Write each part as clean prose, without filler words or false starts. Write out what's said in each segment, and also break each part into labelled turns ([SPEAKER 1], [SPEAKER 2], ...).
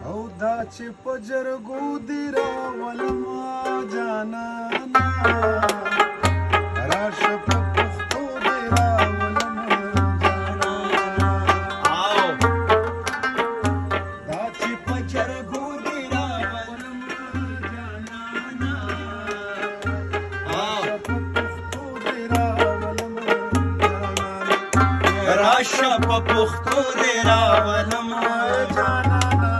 [SPEAKER 1] او دا چې په جرګو دي راولما جانانا راشه په پښتو دي راولما جانانا دا چې په جرګو دي راولما جانانا راشه په پښتو دي راولما جانانا
[SPEAKER 2] راشه په پښتو دي راولما
[SPEAKER 1] جانانا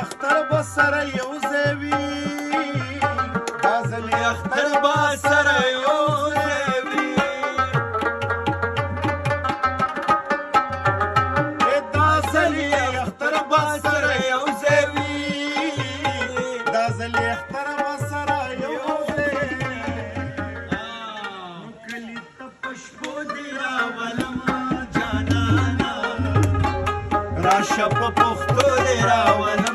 [SPEAKER 1] اختر بسره یو زوی دا زلی
[SPEAKER 2] اختر بسره یو زوی
[SPEAKER 1] دا زلی اختر بسره یو زوی دا زلی اختر بسره یو زوی
[SPEAKER 2] کلی تپشپو دی راولما جانانا راشه په پښتو دی راولما